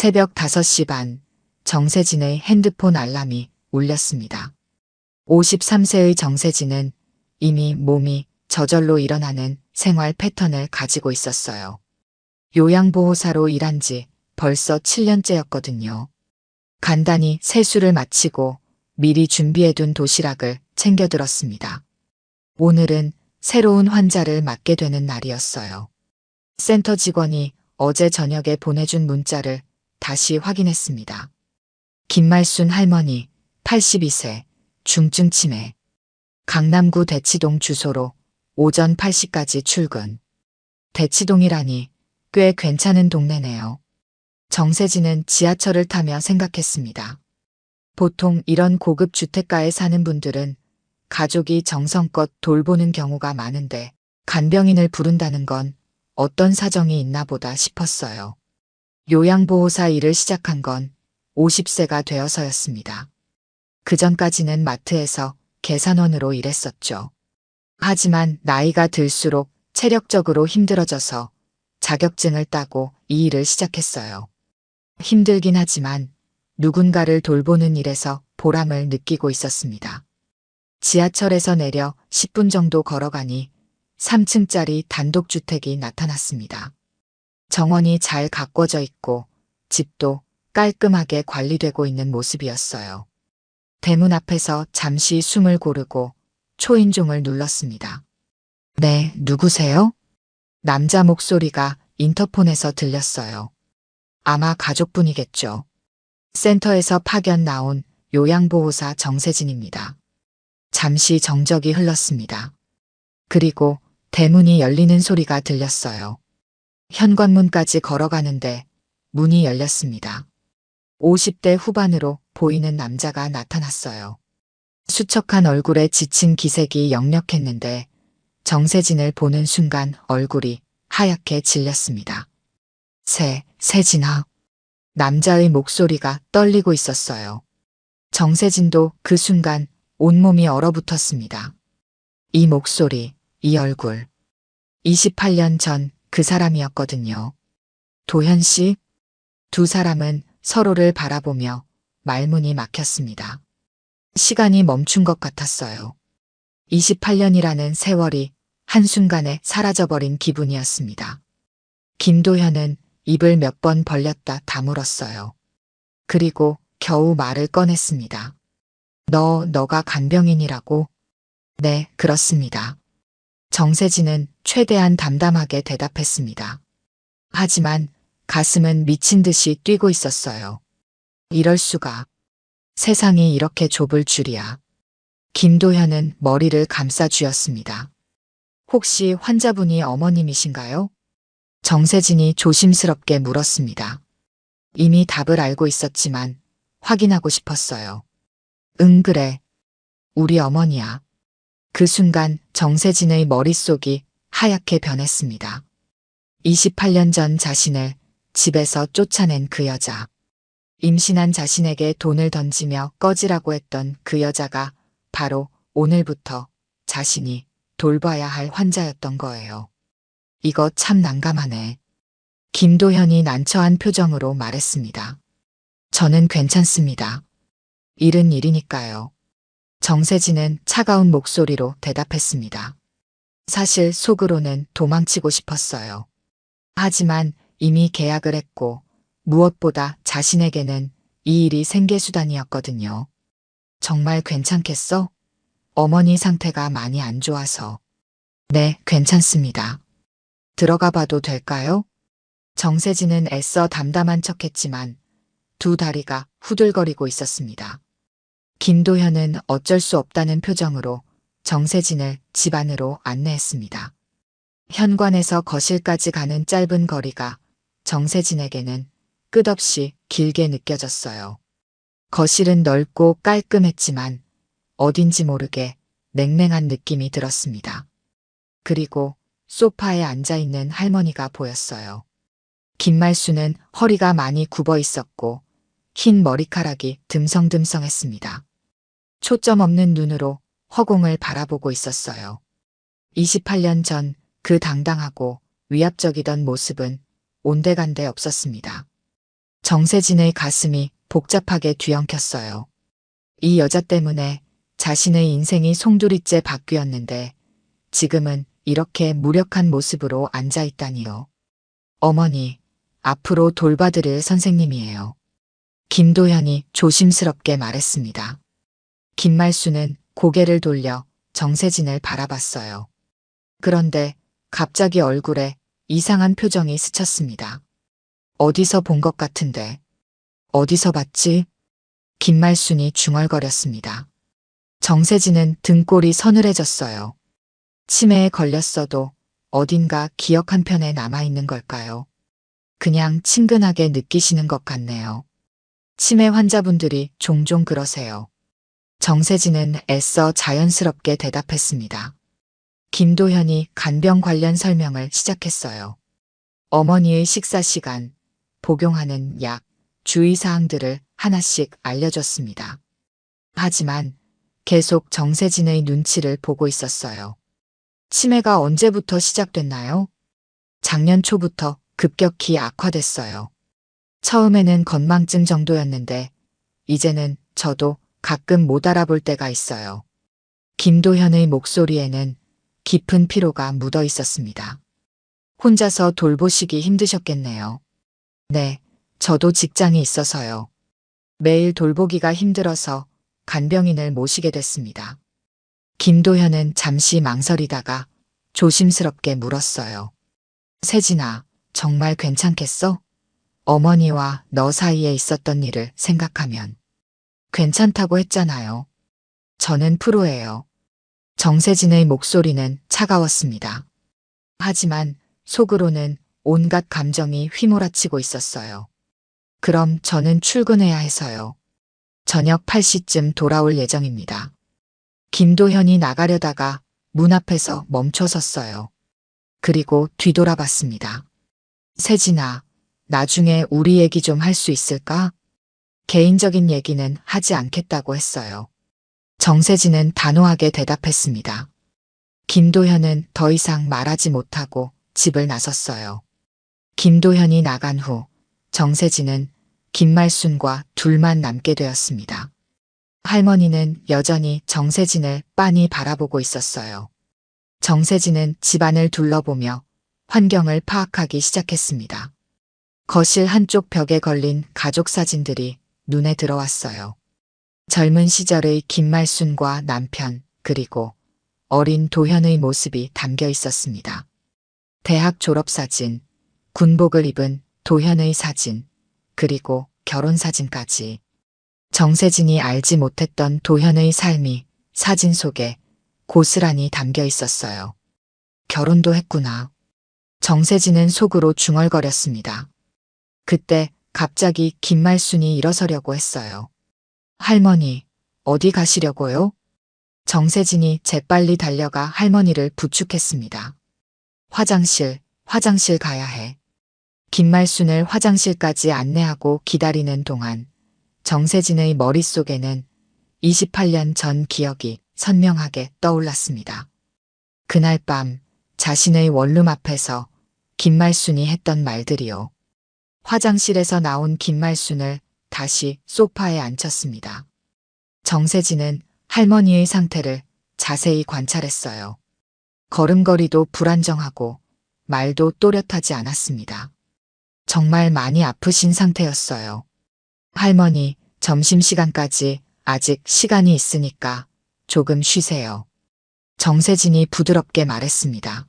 새벽 5시 반, 정세진의 핸드폰 알람이 울렸습니다. 53세의 정세진은 이미 몸이 저절로 일어나는 생활 패턴을 가지고 있었어요. 요양보호사로 일한 지 벌써 7년째였거든요. 간단히 세수를 마치고 미리 준비해둔 도시락을 챙겨들었습니다. 오늘은 새로운 환자를 맞게 되는 날이었어요. 센터 직원이 어제 저녁에 보내준 문자를 다시 확인했습니다. 김말순 할머니, 82세, 중증 치매. 강남구 대치동 주소로 오전 8시까지 출근. 대치동이라니 꽤 괜찮은 동네네요. 정세진은 지하철을 타며 생각했습니다. 보통 이런 고급 주택가에 사는 분들은 가족이 정성껏 돌보는 경우가 많은데 간병인을 부른다는 건 어떤 사정이 있나 보다 싶었어요. 요양보호사 일을 시작한 건 50세가 되어서였습니다. 그전까지는 마트에서 계산원으로 일했었죠. 하지만 나이가 들수록 체력적으로 힘들어져서 자격증을 따고 이 일을 시작했어요. 힘들긴 하지만 누군가를 돌보는 일에서 보람을 느끼고 있었습니다. 지하철에서 내려 10분 정도 걸어가니 3층짜리 단독주택이 나타났습니다. 정원이 잘 가꿔져 있고 집도 깔끔하게 관리되고 있는 모습이었어요. 대문 앞에서 잠시 숨을 고르고 초인종을 눌렀습니다. 네, 누구세요? 남자 목소리가 인터폰에서 들렸어요. 아마 가족분이겠죠. 센터에서 파견 나온 요양보호사 정세진입니다. 잠시 정적이 흘렀습니다. 그리고 대문이 열리는 소리가 들렸어요. 현관문까지 걸어가는데 문이 열렸습니다. 50대 후반으로 보이는 남자가 나타났어요. 수척한 얼굴에 지친 기색이 역력했는데 정세진을 보는 순간 얼굴이 하얗게 질렸습니다. 세진아. 남자의 목소리가 떨리고 있었어요. 정세진도 그 순간 온몸이 얼어붙었습니다. 이 목소리, 이 얼굴. 28년 전 그 사람이었거든요. 도현 씨? 두 사람은 서로를 바라보며 말문이 막혔습니다. 시간이 멈춘 것 같았어요. 28년이라는 세월이 한순간에 사라져버린 기분이었습니다. 김도현은 입을 몇 번 벌렸다 다물었어요. 그리고 겨우 말을 꺼냈습니다. 너가 간병인이라고? 네, 그렇습니다. 정세진은 최대한 담담하게 대답했습니다. 하지만 가슴은 미친 듯이 뛰고 있었어요. 이럴 수가. 세상이 이렇게 좁을 줄이야. 김도현은 머리를 감싸 쥐었습니다. 혹시 환자분이 어머님이신가요? 정세진이 조심스럽게 물었습니다. 이미 답을 알고 있었지만 확인하고 싶었어요. 응, 그래. 우리 어머니야. 그 순간 정세진의 머릿속이 하얗게 변했습니다. 28년 전 자신을 집에서 쫓아낸 그 여자. 임신한 자신에게 돈을 던지며 꺼지라고 했던 그 여자가 바로 오늘부터 자신이 돌봐야 할 환자였던 거예요. 이거 참 난감하네. 김도현이 난처한 표정으로 말했습니다. 저는 괜찮습니다. 일은 일이니까요. 정세진은 차가운 목소리로 대답했습니다. 사실 속으로는 도망치고 싶었어요. 하지만 이미 계약을 했고 무엇보다 자신에게는 이 일이 생계수단이었거든요. 정말 괜찮겠어? 어머니 상태가 많이 안 좋아서. 네, 괜찮습니다. 들어가 봐도 될까요? 정세진은 애써 담담한 척했지만 두 다리가 후들거리고 있었습니다. 김도현은 어쩔 수 없다는 표정으로 정세진을 집 안으로 안내했습니다. 현관에서 거실까지 가는 짧은 거리가 정세진에게는 끝없이 길게 느껴졌어요. 거실은 넓고 깔끔했지만 어딘지 모르게 냉랭한 느낌이 들었습니다. 그리고 소파에 앉아있는 할머니가 보였어요. 김말수는 허리가 많이 굽어 있었고 흰 머리카락이 듬성듬성했습니다. 초점 없는 눈으로 허공을 바라보고 있었어요. 28년 전 그 당당하고 위압적이던 모습은 온데간데 없었습니다. 정세진의 가슴이 복잡하게 뒤엉켰어요. 이 여자 때문에 자신의 인생이 송두리째 바뀌었는데 지금은 이렇게 무력한 모습으로 앉아있다니요. 어머니, 앞으로 돌봐드릴 선생님이에요. 김도현이 조심스럽게 말했습니다. 김말수는 고개를 돌려 정세진을 바라봤어요. 그런데 갑자기 얼굴에 이상한 표정이 스쳤습니다. 어디서 본 것 같은데. 어디서 봤지? 김말순이 중얼거렸습니다. 정세진은 등골이 서늘해졌어요. 치매에 걸렸어도 어딘가 기억 한 편에 남아있는 걸까요? 그냥 친근하게 느끼시는 것 같네요. 치매 환자분들이 종종 그러세요. 정세진은 애써 자연스럽게 대답했습니다. 김도현이 간병 관련 설명을 시작했어요. 어머니의 식사 시간, 복용하는 약, 주의사항들을 하나씩 알려줬습니다. 하지만 계속 정세진의 눈치를 보고 있었어요. 치매가 언제부터 시작됐나요? 작년 초부터 급격히 악화됐어요. 처음에는 건망증 정도였는데 이제는 저도 가끔 못 알아볼 때가 있어요. 김도현의 목소리에는 깊은 피로가 묻어 있었습니다. 혼자서 돌보시기 힘드셨겠네요. 네, 저도 직장이 있어서요. 매일 돌보기가 힘들어서 간병인을 모시게 됐습니다. 김도현은 잠시 망설이다가 조심스럽게 물었어요. 세진아, 정말 괜찮겠어? 어머니와 너 사이에 있었던 일을 생각하면. 괜찮다고 했잖아요. 저는 프로예요. 정세진의 목소리는 차가웠습니다. 하지만 속으로는 온갖 감정이 휘몰아치고 있었어요. 그럼 저는 출근해야 해서요. 저녁 8시쯤 돌아올 예정입니다. 김도현이 나가려다가 문 앞에서 멈춰 섰어요. 그리고 뒤돌아봤습니다. 세진아, 나중에 우리 얘기 좀 할 수 있을까? 개인적인 얘기는 하지 않겠다고 했어요. 정세진은 단호하게 대답했습니다. 김도현은 더 이상 말하지 못하고 집을 나섰어요. 김도현이 나간 후 정세진은 김말순과 둘만 남게 되었습니다. 할머니는 여전히 정세진을 빤히 바라보고 있었어요. 정세진은 집안을 둘러보며 환경을 파악하기 시작했습니다. 거실 한쪽 벽에 걸린 가족 사진들이 눈에 들어왔어요. 젊은 시절의 김말순과 남편, 그리고 어린 도현의 모습이 담겨 있었습니다. 대학 졸업사진, 군복을 입은 도현의 사진, 그리고 결혼사진까지. 정세진이 알지 못했던 도현의 삶이 사진 속에 고스란히 담겨 있었어요. 결혼도 했구나. 정세진은 속으로 중얼거렸습니다. 그때 갑자기 김말순이 일어서려고 했어요. 할머니, 어디 가시려고요? 정세진이 재빨리 달려가 할머니를 부축했습니다. 화장실 가야 해. 김말순을 화장실까지 안내하고 기다리는 동안 정세진의 머릿속에는 28년 전 기억이 선명하게 떠올랐습니다. 그날 밤 자신의 원룸 앞에서 김말순이 했던 말들이요. 화장실에서 나온 김말순을 다시 소파에 앉혔습니다. 정세진은 할머니의 상태를 자세히 관찰했어요. 걸음걸이도 불안정하고 말도 또렷하지 않았습니다. 정말 많이 아프신 상태였어요. 할머니, 점심시간까지 아직 시간이 있으니까 조금 쉬세요. 정세진이 부드럽게 말했습니다.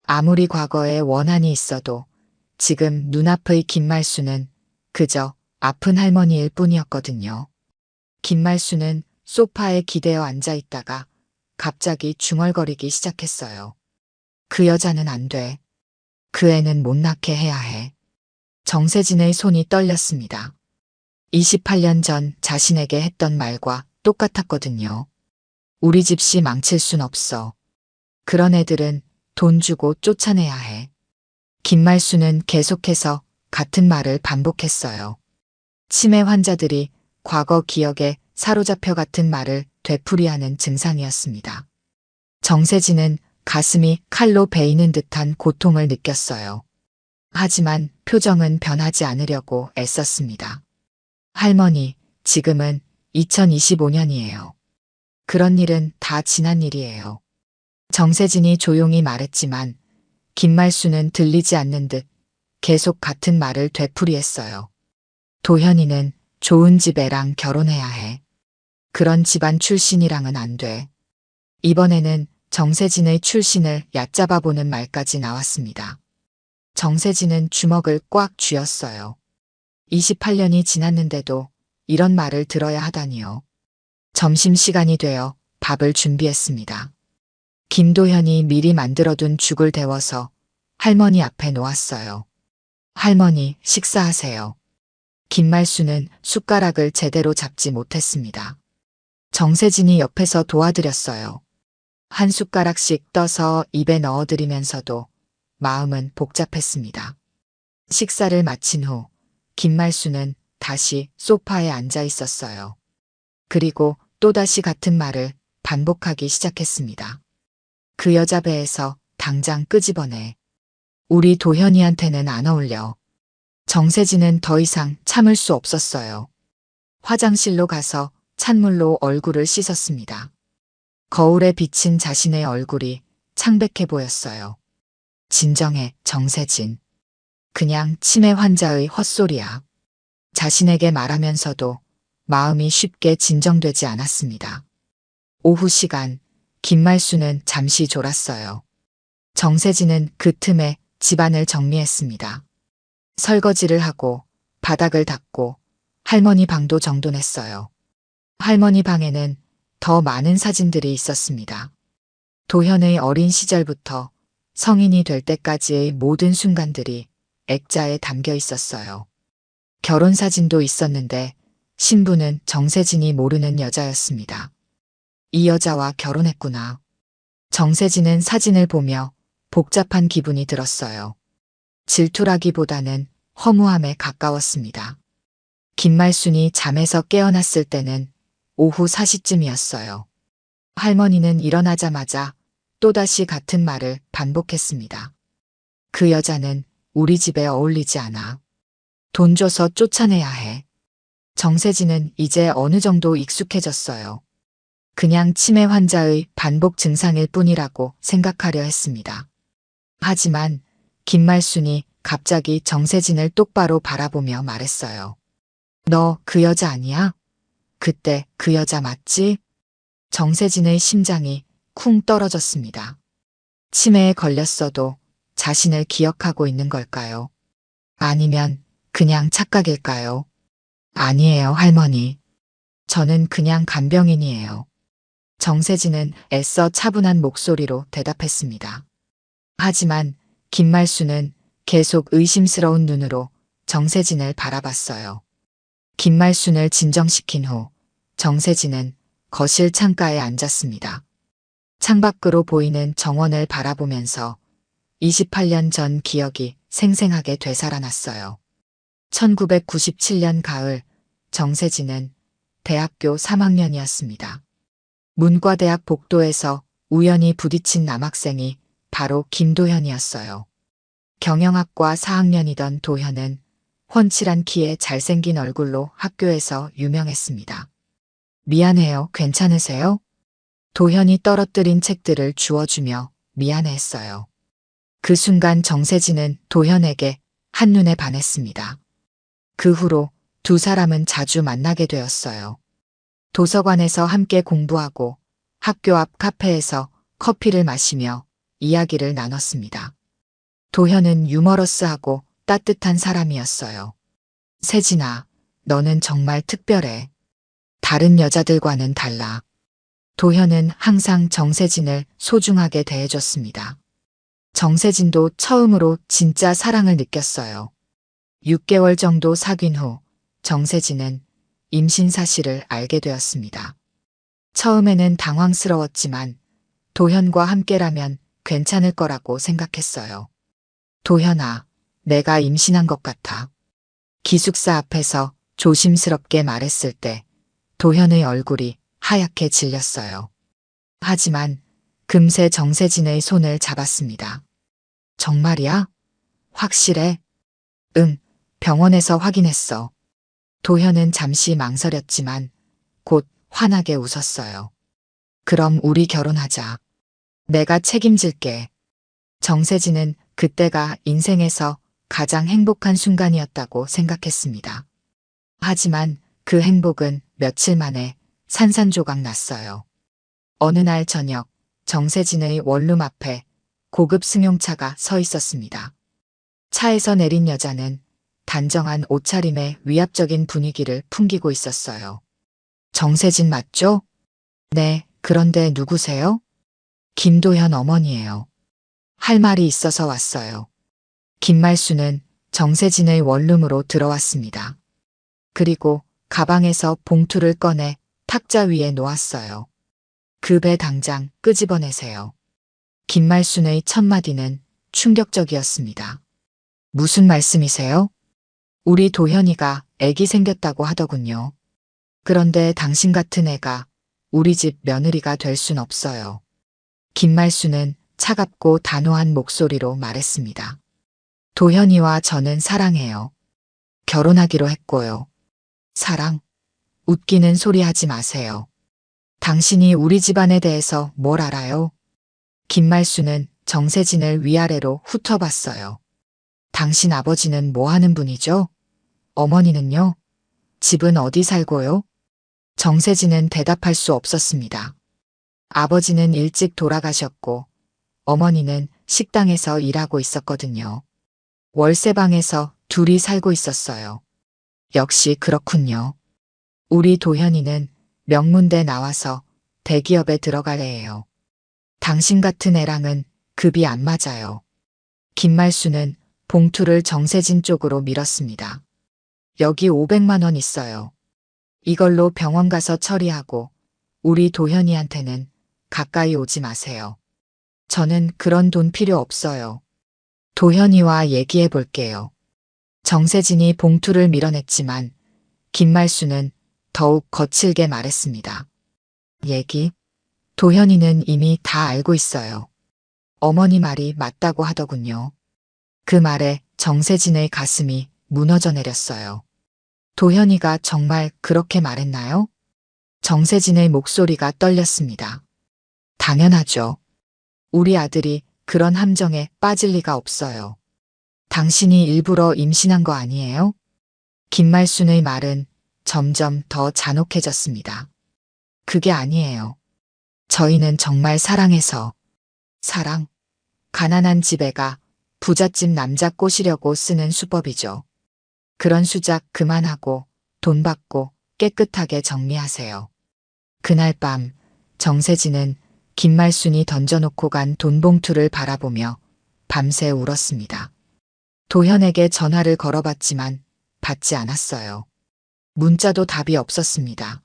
아무리 과거에 원한이 있어도 지금 눈앞의 김말순은 그저 아픈 할머니일 뿐이었거든요. 김말순은 소파에 기대어 앉아 있다가 갑자기 중얼거리기 시작했어요. 그 여자는 안 돼. 그 애는 못 낳게 해야 해. 정세진의 손이 떨렸습니다. 28년 전 자신에게 했던 말과 똑같았거든요. 우리 집시 망칠 순 없어. 그런 애들은 돈 주고 쫓아내야 해. 김말순은 계속해서 같은 말을 반복했어요. 치매 환자들이 과거 기억에 사로잡혀 같은 말을 되풀이하는 증상이었습니다. 정세진은 가슴이 칼로 베이는 듯한 고통을 느꼈어요. 하지만 표정은 변하지 않으려고 애썼습니다. 할머니, 지금은 2025년이에요. 그런 일은 다 지난 일이에요. 정세진이 조용히 말했지만 김말수는 들리지 않는 듯 계속 같은 말을 되풀이했어요. 도현이는 좋은 집 애랑 결혼해야 해. 그런 집안 출신이랑은 안 돼. 이번에는 정세진의 출신을 얕잡아 보는 말까지 나왔습니다. 정세진은 주먹을 꽉 쥐었어요. 28년이 지났는데도 이런 말을 들어야 하다니요. 점심시간이 되어 밥을 준비했습니다. 김도현이 미리 만들어둔 죽을 데워서 할머니 앞에 놓았어요. 할머니, 식사하세요. 김말수는 숟가락을 제대로 잡지 못했습니다. 정세진이 옆에서 도와드렸어요. 한 숟가락씩 떠서 입에 넣어드리면서도 마음은 복잡했습니다. 식사를 마친 후 김말수는 다시 소파에 앉아 있었어요. 그리고 또다시 같은 말을 반복하기 시작했습니다. 그 여자 배에서 당장 끄집어내. 우리 도현이한테는 안 어울려. 정세진은 더 이상 참을 수 없었어요. 화장실로 가서 찬물로 얼굴을 씻었습니다. 거울에 비친 자신의 얼굴이 창백해 보였어요. 진정해, 정세진. 그냥 치매 환자의 헛소리야. 자신에게 말하면서도 마음이 쉽게 진정되지 않았습니다. 오후 시간, 김말수는 잠시 졸았어요. 정세진은 그 틈에 집안을 정리했습니다. 설거지를 하고 바닥을 닦고 할머니 방도 정돈했어요. 할머니 방에는 더 많은 사진들이 있었습니다. 도현의 어린 시절부터 성인이 될 때까지의 모든 순간들이 액자에 담겨 있었어요. 결혼 사진도 있었는데 신부는 정세진이 모르는 여자였습니다. 이 여자와 결혼했구나. 정세진은 사진을 보며 복잡한 기분이 들었어요. 질투라기보다는 허무함에 가까웠습니다. 김말순이 잠에서 깨어났을 때는 오후 4시쯤이었어요. 할머니는 일어나자마자 또다시 같은 말을 반복했습니다. 그 여자는 우리 집에 어울리지 않아. 돈 줘서 쫓아내야 해. 정세진은 이제 어느 정도 익숙해졌어요. 그냥 치매 환자의 반복 증상일 뿐이라고 생각하려 했습니다. 하지만 김말순이 갑자기 정세진을 똑바로 바라보며 말했어요. 너 그 여자 아니야? 그때 그 여자 맞지? 정세진의 심장이 쿵 떨어졌습니다. 치매에 걸렸어도 자신을 기억하고 있는 걸까요? 아니면 그냥 착각일까요? 아니에요, 할머니. 저는 그냥 간병인이에요. 정세진은 애써 차분한 목소리로 대답했습니다. 하지만 김말수는 계속 의심스러운 눈으로 정세진을 바라봤어요. 김말순을 진정시킨 후 정세진은 거실 창가에 앉았습니다. 창밖으로 보이는 정원을 바라보면서 28년 전 기억이 생생하게 되살아났어요. 1997년 가을 정세진은 대학교 3학년이었습니다. 문과대학 복도에서 우연히 부딪힌 남학생이 바로 김도현이었어요. 경영학과 4학년이던 도현은 훤칠한 키에 잘생긴 얼굴로 학교에서 유명했습니다. 미안해요, 괜찮으세요? 도현이 떨어뜨린 책들을 주워주며 미안해했어요. 그 순간 정세진은 도현에게 한눈에 반했습니다. 그 후로 두 사람은 자주 만나게 되었어요. 도서관에서 함께 공부하고 학교 앞 카페에서 커피를 마시며 이야기를 나눴습니다. 도현은 유머러스하고 따뜻한 사람이었어요. 세진아, 너는 정말 특별해. 다른 여자들과는 달라. 도현은 항상 정세진을 소중하게 대해줬습니다. 정세진도 처음으로 진짜 사랑을 느꼈어요. 6개월 정도 사귄 후 정세진은 임신 사실을 알게 되었습니다. 처음에는 당황스러웠지만 도현과 함께라면 괜찮을 거라고 생각했어요. 도현아, 내가 임신한 것 같아. 기숙사 앞에서 조심스럽게 말했을 때 도현의 얼굴이 하얗게 질렸어요. 하지만 금세 정세진의 손을 잡았습니다. 정말이야? 확실해? 응, 병원에서 확인했어. 도현은 잠시 망설였지만 곧 환하게 웃었어요. 그럼 우리 결혼하자. 내가 책임질게. 정세진은 그때가 인생에서 가장 행복한 순간이었다고 생각했습니다. 하지만 그 행복은 며칠 만에 산산조각 났어요. 어느 날 저녁, 정세진의 원룸 앞에 고급 승용차가 서 있었습니다. 차에서 내린 여자는 단정한 옷차림에 위압적인 분위기를 풍기고 있었어요. 정세진 맞죠? 네, 그런데 누구세요? 김도현 어머니예요. 할 말이 있어서 왔어요. 김말수는 정세진의 원룸으로 들어왔습니다. 그리고 가방에서 봉투를 꺼내 탁자 위에 놓았어요. 그 배 당장 끄집어내세요. 김말순의 첫 마디는 충격적이었습니다. 무슨 말씀이세요? 우리 도현이가 애기 생겼다고 하더군요. 그런데 당신 같은 애가 우리 집 며느리가 될 순 없어요. 김말수는 차갑고 단호한 목소리로 말했습니다. 도현이와 저는 사랑해요. 결혼하기로 했고요. 사랑? 웃기는 소리 하지 마세요. 당신이 우리 집안에 대해서 뭘 알아요? 김말수는 정세진을 위아래로 훑어봤어요. 당신 아버지는 뭐 하는 분이죠? 어머니는요? 집은 어디 살고요? 정세진은 대답할 수 없었습니다. 아버지는 일찍 돌아가셨고 어머니는 식당에서 일하고 있었거든요. 월세방에서 둘이 살고 있었어요. 역시 그렇군요. 우리 도현이는 명문대 나와서 대기업에 들어갈 애예요. 당신 같은 애랑은 급이 안 맞아요. 김말수는 봉투를 정세진 쪽으로 밀었습니다. 여기 500만 원 있어요. 이걸로 병원 가서 처리하고 우리 도현이한테는 가까이 오지 마세요. 저는 그런 돈 필요 없어요. 도현이와 얘기해 볼게요. 정세진이 봉투를 밀어냈지만 김말수는 더욱 거칠게 말했습니다. 얘기? 도현이는 이미 다 알고 있어요. 어머니 말이 맞다고 하더군요. 그 말에 정세진의 가슴이 무너져 내렸어요. 도현이가 정말 그렇게 말했나요? 정세진의 목소리가 떨렸습니다. 당연하죠. 우리 아들이 그런 함정에 빠질 리가 없어요. 당신이 일부러 임신한 거 아니에요? 김말순의 말은 점점 더 잔혹해졌습니다. 그게 아니에요. 저희는 정말 사랑해서. 사랑? 가난한 집애가 부잣집 남자 꼬시려고 쓰는 수법이죠. 그런 수작 그만하고 돈 받고 깨끗하게 정리하세요. 그날 밤 정세진은 김말순이 던져놓고 간 돈봉투를 바라보며 밤새 울었습니다. 도현에게 전화를 걸어봤지만 받지 않았어요. 문자도 답이 없었습니다.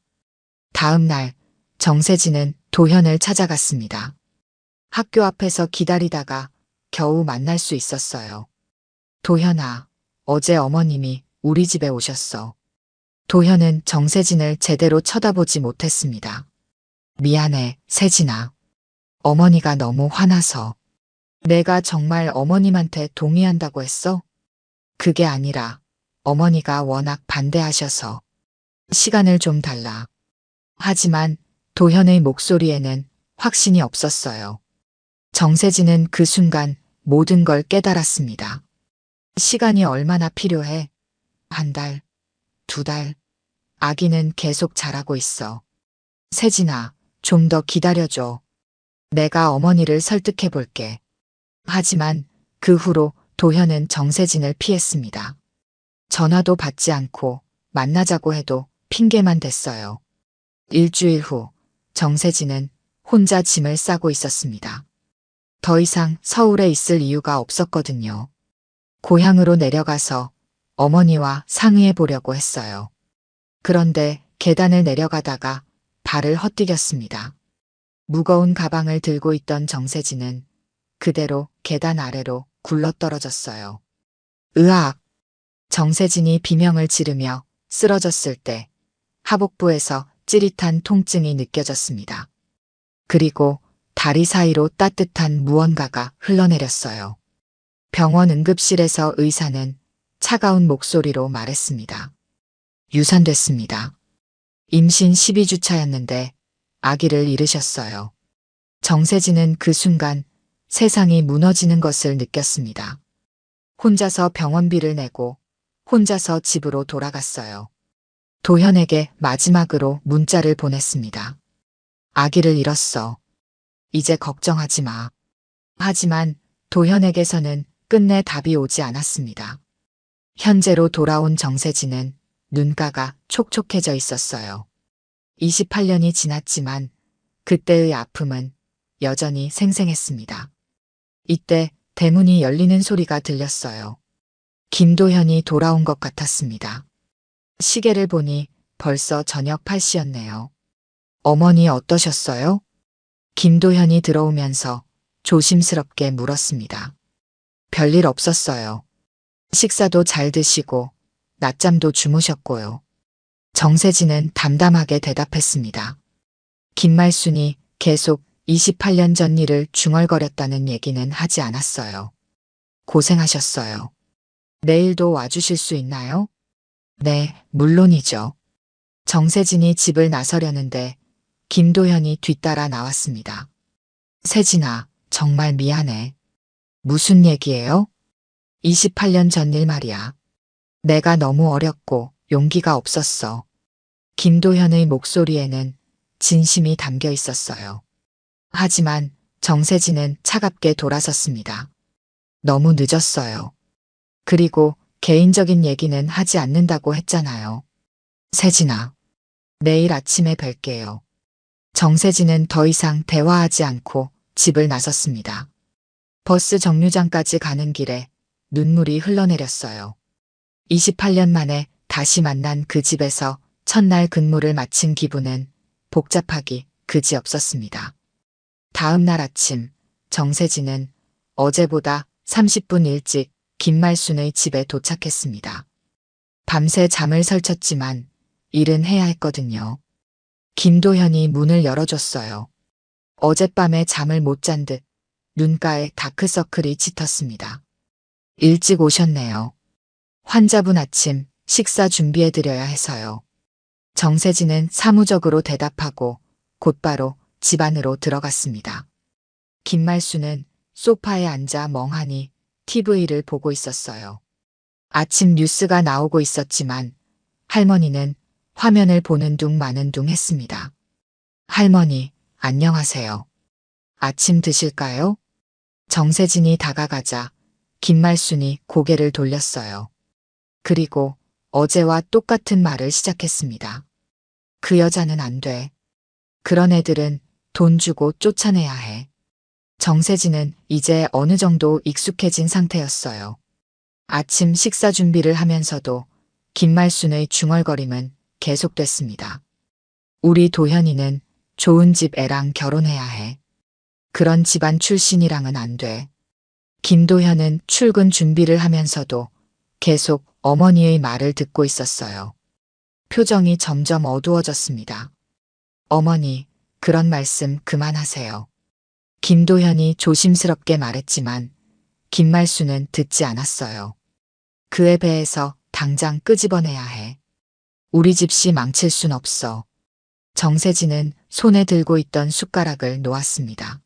다음 날 정세진은 도현을 찾아갔습니다. 학교 앞에서 기다리다가 겨우 만날 수 있었어요. 도현아, 어제 어머님이 우리 집에 오셨어. 도현은 정세진을 제대로 쳐다보지 못했습니다. 미안해, 세진아. 어머니가 너무 화나서. 내가 정말 어머님한테 동의한다고 했어? 그게 아니라 어머니가 워낙 반대하셔서. 시간을 좀 달라. 하지만 도현의 목소리에는 확신이 없었어요. 정세진은 그 순간 모든 걸 깨달았습니다. 시간이 얼마나 필요해? 한 달, 두 달. 아기는 계속 자라고 있어. 세진아, 좀 더 기다려줘. 내가 어머니를 설득해 볼게. 하지만 그 후로 도현은 정세진을 피했습니다. 전화도 받지 않고 만나자고 해도 핑계만 댔어요. 일주일 후 정세진은 혼자 짐을 싸고 있었습니다. 더 이상 서울에 있을 이유가 없었거든요. 고향으로 내려가서 어머니와 상의해 보려고 했어요. 그런데 계단을 내려가다가 발을 헛디뎠습니다. 무거운 가방을 들고 있던 정세진은 그대로 계단 아래로 굴러떨어졌어요. 으악! 정세진이 비명을 지르며 쓰러졌을 때 하복부에서 찌릿한 통증이 느껴졌습니다. 그리고 다리 사이로 따뜻한 무언가가 흘러내렸어요. 병원 응급실에서 의사는 차가운 목소리로 말했습니다. 유산됐습니다. 임신 12주 차였는데 아기를 잃으셨어요. 정세진은 그 순간 세상이 무너지는 것을 느꼈습니다. 혼자서 병원비를 내고 혼자서 집으로 돌아갔어요. 도현에게 마지막으로 문자를 보냈습니다. 아기를 잃었어. 이제 걱정하지 마. 하지만 도현에게서는 끝내 답이 오지 않았습니다. 현재로 돌아온 정세진은 눈가가 촉촉해져 있었어요. 28년이 지났지만 그때의 아픔은 여전히 생생했습니다. 이때 대문이 열리는 소리가 들렸어요. 김도현이 돌아온 것 같았습니다. 시계를 보니 벌써 저녁 8시였네요. 어머니 어떠셨어요? 김도현이 들어오면서 조심스럽게 물었습니다. 별일 없었어요. 식사도 잘 드시고 낮잠도 주무셨고요. 정세진은 담담하게 대답했습니다. 김말순이 계속 28년 전 일을 중얼거렸다는 얘기는 하지 않았어요. 고생하셨어요. 내일도 와주실 수 있나요? 네, 물론이죠. 정세진이 집을 나서려는데 김도현이 뒤따라 나왔습니다. 세진아, 정말 미안해. 무슨 얘기예요? 28년 전 일 말이야. 내가 너무 어렸고 용기가 없었어. 김도현의 목소리에는 진심이 담겨 있었어요. 하지만 정세진은 차갑게 돌아섰습니다. 너무 늦었어요. 그리고 개인적인 얘기는 하지 않는다고 했잖아요. 세진아, 내일 아침에 뵐게요. 정세진은 더 이상 대화하지 않고 집을 나섰습니다. 버스 정류장까지 가는 길에 눈물이 흘러내렸어요. 28년 만에 다시 만난 그 집에서 첫날 근무를 마친 기분은 복잡하기 그지없었습니다. 다음 날 아침 정세진은 어제보다 30분 일찍 김말순의 집에 도착했습니다. 밤새 잠을 설쳤지만 일은 해야 했거든요. 김도현이 문을 열어줬어요. 어젯밤에 잠을 못 잔 듯 눈가에 다크서클이 짙었습니다. 일찍 오셨네요. 환자분 아침 식사 준비해드려야 해서요. 정세진은 사무적으로 대답하고 곧바로 집 안으로 들어갔습니다. 김말순은 소파에 앉아 멍하니 TV를 보고 있었어요. 아침 뉴스가 나오고 있었지만 할머니는 화면을 보는 둥 마는 둥 했습니다. 할머니, 안녕하세요. 아침 드실까요? 정세진이 다가가자 김말순이 고개를 돌렸어요. 그리고 어제와 똑같은 말을 시작했습니다. 그 여자는 안 돼. 그런 애들은 돈 주고 쫓아내야 해. 정세진은 이제 어느 정도 익숙해진 상태였어요. 아침 식사 준비를 하면서도 김말순의 중얼거림은 계속됐습니다. 우리 도현이는 좋은 집 애랑 결혼해야 해. 그런 집안 출신이랑은 안 돼. 김도현은 출근 준비를 하면서도 계속 어머니의 말을 듣고 있었어요. 표정이 점점 어두워졌습니다. 어머니, 그런 말씀 그만하세요. 김도현이 조심스럽게 말했지만 김말순은 듣지 않았어요. 그의 배에서 당장 끄집어내야 해. 우리 집시 망칠 순 없어. 정세진은 손에 들고 있던 숟가락을 놓았습니다.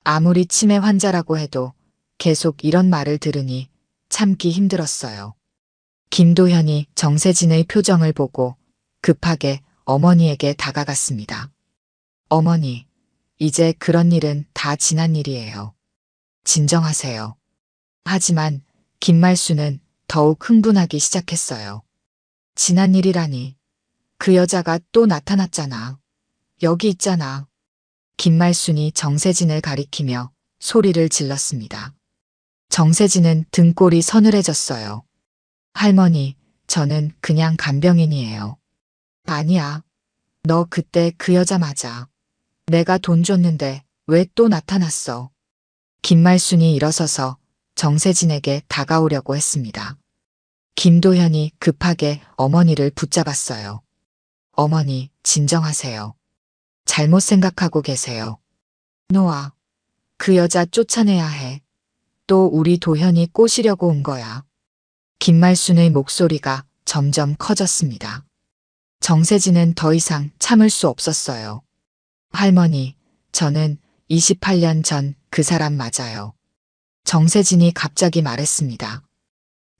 아무리 치매 환자라고 해도 계속 이런 말을 들으니 참기 힘들었어요. 김도현이 정세진의 표정을 보고 급하게 어머니에게 다가갔습니다. 어머니, 이제 그런 일은 다 지난 일이에요. 진정하세요. 하지만 김말순은 더욱 흥분하기 시작했어요. 지난 일이라니. 그 여자가 또 나타났잖아. 여기 있잖아. 김말순이 정세진을 가리키며 소리를 질렀습니다. 정세진은 등골이 서늘해졌어요. 할머니, 저는 그냥 간병인이에요. 아니야. 너 그때 그 여자 맞아. 내가 돈 줬는데 왜 또 나타났어? 김말순이 일어서서 정세진에게 다가오려고 했습니다. 김도현이 급하게 어머니를 붙잡았어요. 어머니, 진정하세요. 잘못 생각하고 계세요. 놓아. 그 여자 쫓아내야 해. 또 우리 도현이 꼬시려고 온 거야. 김말순의 목소리가 점점 커졌습니다. 정세진은 더 이상 참을 수 없었어요. 할머니, 저는 28년 전 그 사람 맞아요. 정세진이 갑자기 말했습니다.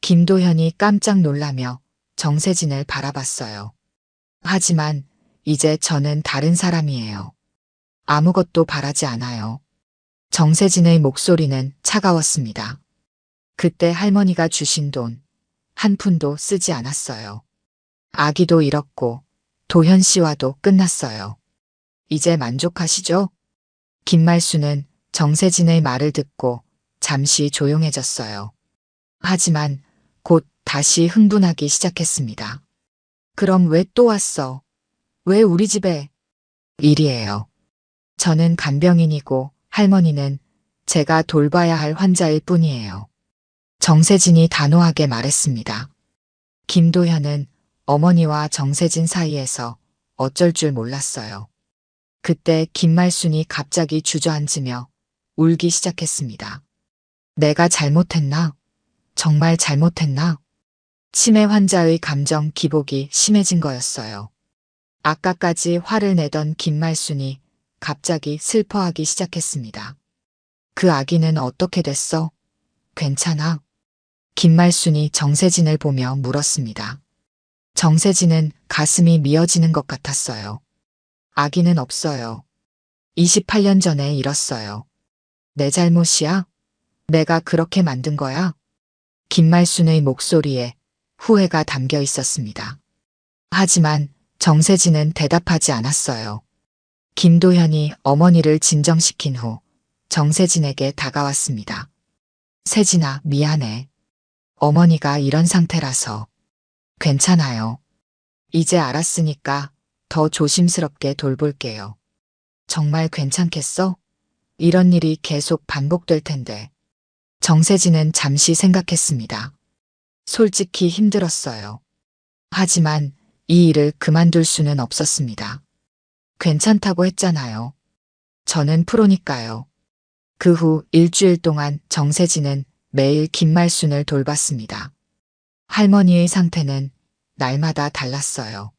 김도현이 깜짝 놀라며 정세진을 바라봤어요. 하지만 이제 저는 다른 사람이에요. 아무것도 바라지 않아요. 정세진의 목소리는 차가웠습니다. 그때 할머니가 주신 돈 한 푼도 쓰지 않았어요. 아기도 잃었고 도현 씨와도 끝났어요. 이제 만족하시죠? 김말수는 정세진의 말을 듣고 잠시 조용해졌어요. 하지만 곧 다시 흥분하기 시작했습니다. 그럼 왜 또 왔어? 왜 우리 집에? 일이에요. 저는 간병인이고 할머니는 제가 돌봐야 할 환자일 뿐이에요. 정세진이 단호하게 말했습니다. 김도현은 어머니와 정세진 사이에서 어쩔 줄 몰랐어요. 그때 김말순이 갑자기 주저앉으며 울기 시작했습니다. 내가 잘못했나? 정말 잘못했나? 치매 환자의 감정 기복이 심해진 거였어요. 아까까지 화를 내던 김말순이 갑자기 슬퍼하기 시작했습니다. 그 아기는 어떻게 됐어? 괜찮아? 김말순이 정세진을 보며 물었습니다. 정세진은 가슴이 미어지는 것 같았어요. 아기는 없어요. 28년 전에 잃었어요. 내 잘못이야? 내가 그렇게 만든 거야? 김말순의 목소리에 후회가 담겨 있었습니다. 하지만 정세진은 대답하지 않았어요. 김도현이 어머니를 진정시킨 후 정세진에게 다가왔습니다. 세진아, 미안해. 어머니가 이런 상태라서. 괜찮아요. 이제 알았으니까 더 조심스럽게 돌볼게요. 정말 괜찮겠어? 이런 일이 계속 반복될 텐데. 정세진은 잠시 생각했습니다. 솔직히 힘들었어요. 하지만 이 일을 그만둘 수는 없었습니다. 괜찮다고 했잖아요. 저는 프로니까요. 그 후 일주일 동안 정세진은 매일 김말순을 돌봤습니다. 할머니의 상태는 날마다 달랐어요.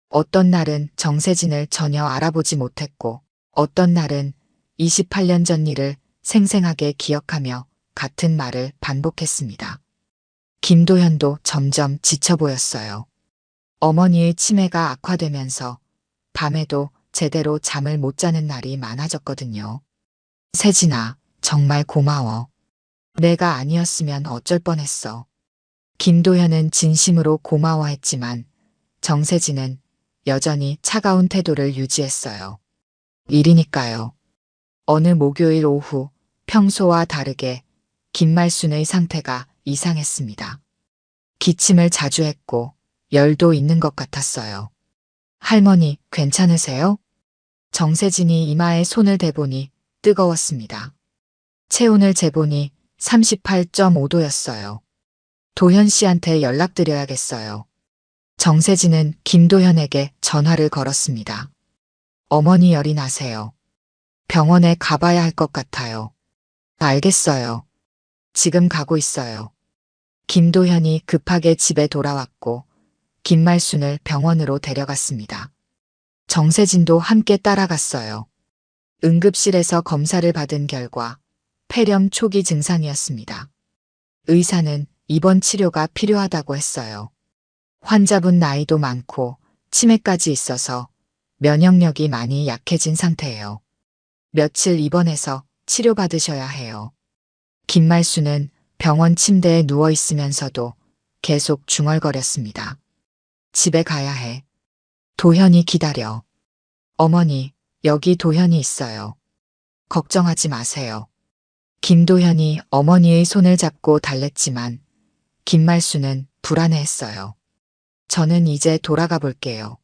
어떤 날은 정세진을 전혀 알아보지 못했고 어떤 날은 28년 전 일을 생생하게 기억하며 같은 말을 반복했습니다. 김도현도 점점 지쳐 보였어요. 어머니의 치매가 악화되면서 밤에도 제대로 잠을 못 자는 날이 많아졌거든요. 세진아, 정말 고마워. 내가 아니었으면 어쩔 뻔했어. 김도현은 진심으로 고마워했지만 정세진은 여전히 차가운 태도를 유지했어요. 일이니까요. 어느 목요일 오후 평소와 다르게 김말순의 상태가 이상했습니다. 기침을 자주 했고 열도 있는 것 같았어요. 할머니, 괜찮으세요? 정세진이 이마에 손을 대보니 뜨거웠습니다. 체온을 재보니 38.5도였어요. 도현 씨한테 연락드려야겠어요. 정세진은 김도현에게 전화를 걸었습니다. 어머니 열이 나세요. 병원에 가봐야 할 것 같아요. 알겠어요. 지금 가고 있어요. 김도현이 급하게 집에 돌아왔고 김말순을 병원으로 데려갔습니다. 정세진도 함께 따라갔어요. 응급실에서 검사를 받은 결과 폐렴 초기 증상이었습니다. 의사는 입원 치료가 필요하다고 했어요. 환자분 나이도 많고 치매까지 있어서 면역력이 많이 약해진 상태예요. 며칠 입원해서 치료받으셔야 해요. 김말순은 병원 침대에 누워 있으면서도 계속 중얼거렸습니다. 집에 가야 해. 도현이 기다려. 어머니, 여기 도현이 있어요. 걱정하지 마세요. 김도현이 어머니의 손을 잡고 달랬지만 김말순은 불안해했어요. 저는 이제 돌아가 볼게요.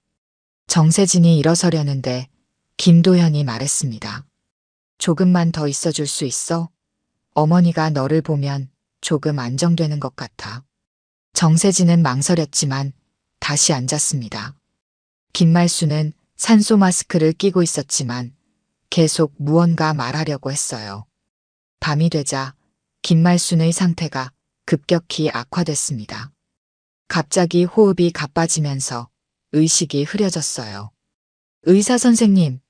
정세진이 일어서려는데 김도현이 말했습니다. 조금만 더 있어줄 수 있어? 어머니가 너를 보면 조금 안정되는 것 같아. 정세진은 망설였지만 다시 앉았습니다. 김말순은 산소 마스크를 끼고 있었지만 계속 무언가 말하려고 했어요. 밤이 되자 김말순의 상태가 급격히 악화됐습니다. 갑자기 호흡이 가빠지면서 의식이 흐려졌어요. 의사 선생님.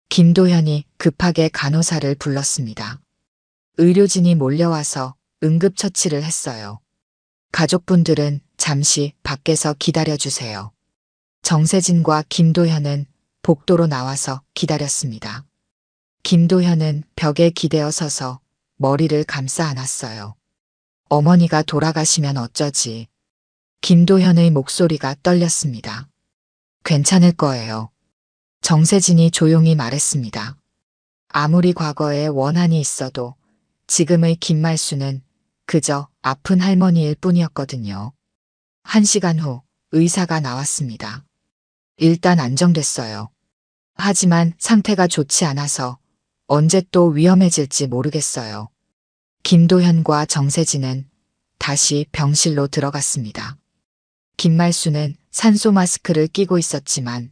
김도현이 급하게 간호사를 불렀습니다. 의료진이 몰려와서 응급처치를 했어요. 가족분들은 잠시 밖에서 기다려주세요. 정세진과 김도현은 복도로 나와서 기다렸습니다. 김도현은 벽에 기대어 서서 머리를 감싸 안았어요. 어머니가 돌아가시면 어쩌지? 김도현의 목소리가 떨렸습니다. 괜찮을 거예요. 정세진이 조용히 말했습니다. 아무리 과거에 원한이 있어도 지금의 김말수는 그저 아픈 할머니일 뿐이었거든요. 1시간 후 의사가 나왔습니다. 일단 안정됐어요. 하지만 상태가 좋지 않아서 언제 또 위험해질지 모르겠어요. 김도현과 정세진은 다시 병실로 들어갔습니다. 김말수는 산소 마스크를 끼고 있었지만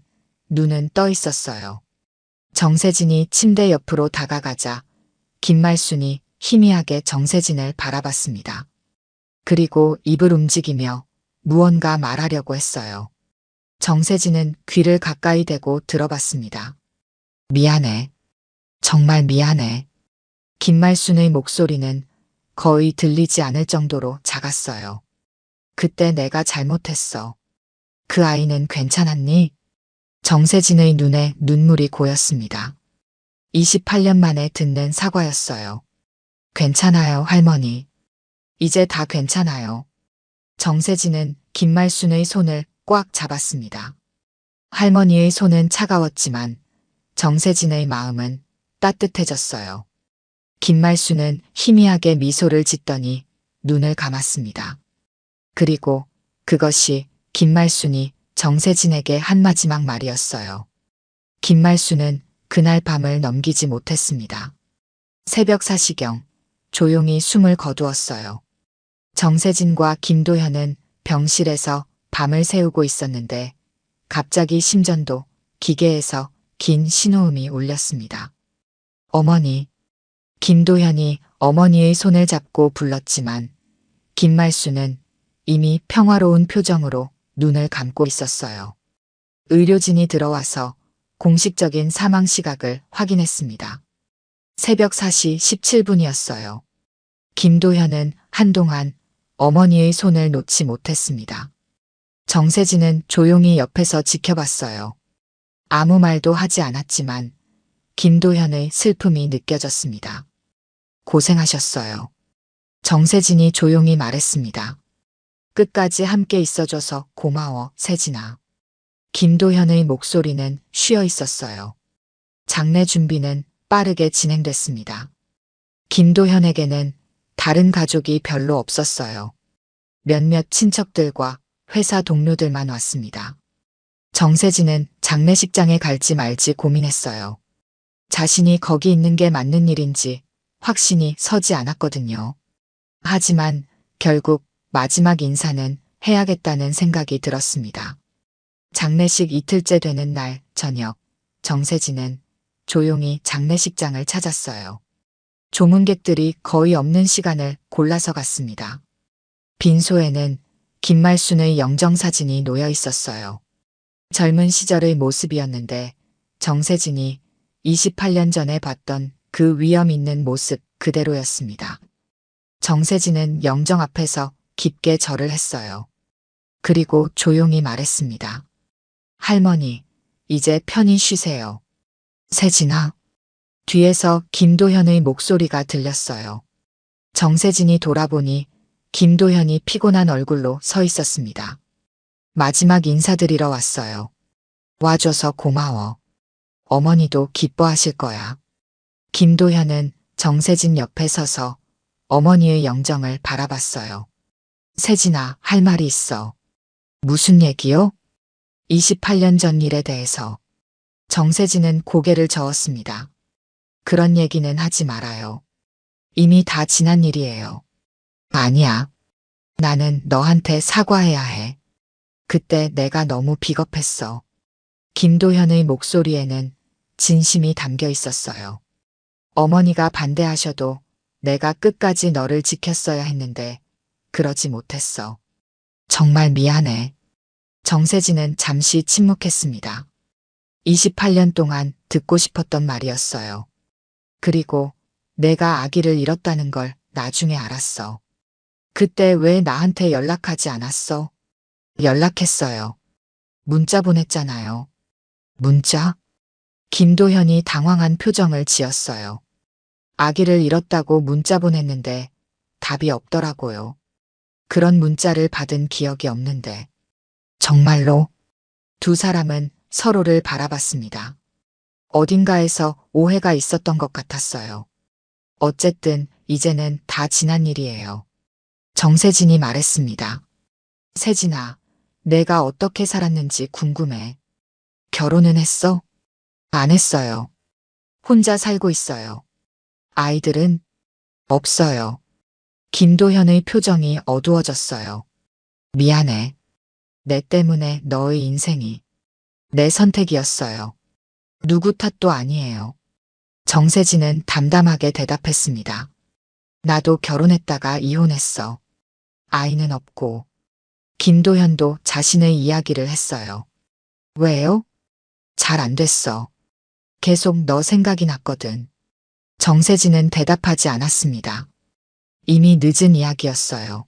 눈은 떠 있었어요. 정세진이 침대 옆으로 다가가자 김말순이 희미하게 정세진을 바라봤습니다. 그리고 입을 움직이며 무언가 말하려고 했어요. 정세진은 귀를 가까이 대고 들어봤습니다. 미안해. 정말 미안해. 김말순의 목소리는 거의 들리지 않을 정도로 작았어요. 그때 내가 잘못했어. 그 아이는 괜찮았니? 정세진의 눈에 눈물이 고였습니다. 28년 만에 듣는 사과였어요. 괜찮아요, 할머니. 이제 다 괜찮아요. 정세진은 김말순의 손을 꽉 잡았습니다. 할머니의 손은 차가웠지만 정세진의 마음은 따뜻해졌어요. 김말순은 희미하게 미소를 짓더니 눈을 감았습니다. 그리고 그것이 김말순이 정세진에게 한 마지막 말이었어요. 김말순은 그날 밤을 넘기지 못했습니다. 새벽 4시경 조용히 숨을 거두었어요. 정세진과 김도현은 병실에서 밤을 새우고 있었는데 갑자기 심전도 기계에서 긴 신호음이 울렸습니다. 어머니. 김도현이 어머니의 손을 잡고 불렀지만 김말수는 이미 평화로운 표정으로 눈을 감고 있었어요. 의료진이 들어와서 공식적인 사망 시각을 확인했습니다. 새벽 4시 17분이었어요. 김도현은 한동안 어머니의 손을 놓지 못했습니다. 정세진은 조용히 옆에서 지켜봤어요. 아무 말도 하지 않았지만 김도현의 슬픔이 느껴졌습니다. 고생하셨어요. 정세진이 조용히 말했습니다. 끝까지 함께 있어줘서 고마워, 세진아. 김도현의 목소리는 쉬어 있었어요. 장례 준비는 빠르게 진행됐습니다. 김도현에게는 다른 가족이 별로 없었어요. 몇몇 친척들과 회사 동료들만 왔습니다. 정세진은 장례식장에 갈지 말지 고민했어요. 자신이 거기 있는 게 맞는 일인지 확신이 서지 않았거든요. 하지만 결국 마지막 인사는 해야겠다는 생각이 들었습니다. 장례식 이틀째 되는 날 저녁, 정세진은 조용히 장례식장을 찾았어요. 조문객들이 거의 없는 시간을 골라서 갔습니다. 빈소에는 김말순의 영정사진이 놓여 있었어요. 젊은 시절의 모습이었는데 정세진이 28년 전에 봤던 그 위험 있는 모습 그대로였습니다. 정세진은 영정 앞에서 깊게 절을 했어요. 그리고 조용히 말했습니다. 할머니, 이제 편히 쉬세요. 세진아. 뒤에서 김도현의 목소리가 들렸어요. 정세진이 돌아보니 김도현이 피곤한 얼굴로 서 있었습니다. 마지막 인사드리러 왔어요. 와줘서 고마워. 어머니도 기뻐하실 거야. 김도현은 정세진 옆에 서서 어머니의 영정을 바라봤어요. 세진아, 할 말이 있어. 무슨 얘기요? 28년 전 일에 대해서. 정세진은 고개를 저었습니다. 그런 얘기는 하지 말아요. 이미 다 지난 일이에요. 아니야. 나는 너한테 사과해야 해. 그때 내가 너무 비겁했어. 김도현의 목소리에는 진심이 담겨 있었어요. 어머니가 반대하셔도 내가 끝까지 너를 지켰어야 했는데 그러지 못했어. 정말 미안해. 정세진은 잠시 침묵했습니다. 28년 동안 듣고 싶었던 말이었어요. 그리고 내가 아기를 잃었다는 걸 나중에 알았어. 그때 왜 나한테 연락하지 않았어? 연락했어요. 문자 보냈잖아요. 문자? 김도현이 당황한 표정을 지었어요. 아기를 잃었다고 문자 보냈는데 답이 없더라고요. 그런 문자를 받은 기억이 없는데. 정말로? 두 사람은 서로를 바라봤습니다. 어딘가에서 오해가 있었던 것 같았어요. 어쨌든 이제는 다 지난 일이에요. 정세진이 말했습니다. 세진아, 내가 어떻게 살았는지 궁금해. 결혼은 했어? 안 했어요. 혼자 살고 있어요. 아이들은? 없어요. 김도현의 표정이 어두워졌어요. 미안해. 내 때문에 너의 인생이 내 선택이었어요. 누구 탓도 아니에요. 정세진은 담담하게 대답했습니다. 나도 결혼했다가 이혼했어. 아이는 없고. 김도현도 자신의 이야기를 했어요. 왜요? 잘 안 됐어. 계속 너 생각이 났거든. 정세진은 대답하지 않았습니다. 이미 늦은 이야기였어요.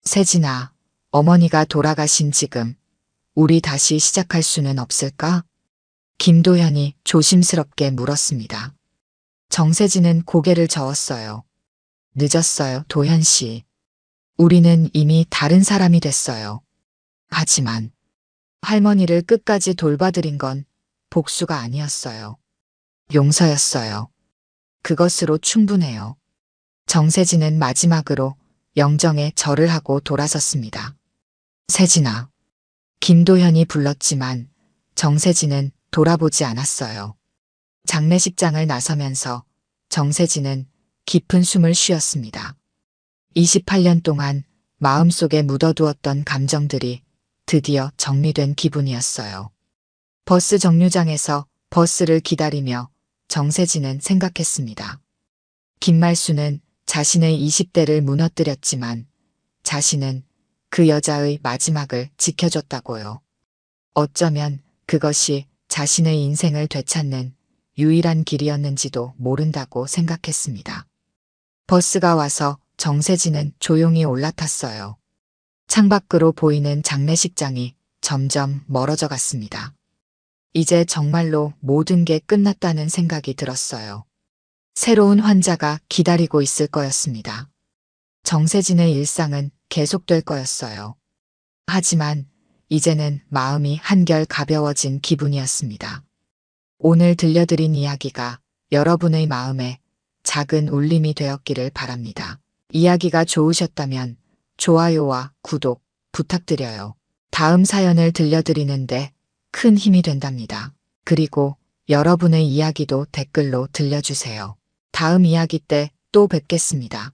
세진아, 어머니가 돌아가신 지금 우리 다시 시작할 수는 없을까? 김도현이 조심스럽게 물었습니다. 정세진은 고개를 저었어요. 늦었어요, 도현 씨. 우리는 이미 다른 사람이 됐어요. 하지만 할머니를 끝까지 돌봐드린 건 복수가 아니었어요. 용서였어요. 그것으로 충분해요. 정세진은 마지막으로 영정에 절을 하고 돌아섰습니다. 세진아. 김도현이 불렀지만 정세진은 돌아보지 않았어요. 장례식장을 나서면서 정세진은 깊은 숨을 쉬었습니다. 28년 동안 마음속에 묻어두었던 감정들이 드디어 정리된 기분이었어요. 버스 정류장에서 버스를 기다리며 정세진은 생각했습니다. 김말수는 자신의 20대를 무너뜨렸지만 자신은 그 여자의 마지막을 지켜줬다고요. 어쩌면 그것이 자신의 인생을 되찾는 유일한 길이었는지도 모른다고 생각했습니다. 버스가 와서 정세진은 조용히 올라탔어요. 창밖으로 보이는 장례식장이 점점 멀어져 갔습니다. 이제 정말로 모든 게 끝났다는 생각이 들었어요. 새로운 환자가 기다리고 있을 거였습니다. 정세진의 일상은 계속될 거였어요. 하지만 이제는 마음이 한결 가벼워진 기분이었습니다. 오늘 들려드린 이야기가 여러분의 마음에 작은 울림이 되었기를 바랍니다. 이야기가 좋으셨다면 좋아요와 구독 부탁드려요. 다음 사연을 들려드리는데 큰 힘이 된답니다. 그리고 여러분의 이야기도 댓글로 들려주세요. 다음 이야기 때 또 뵙겠습니다.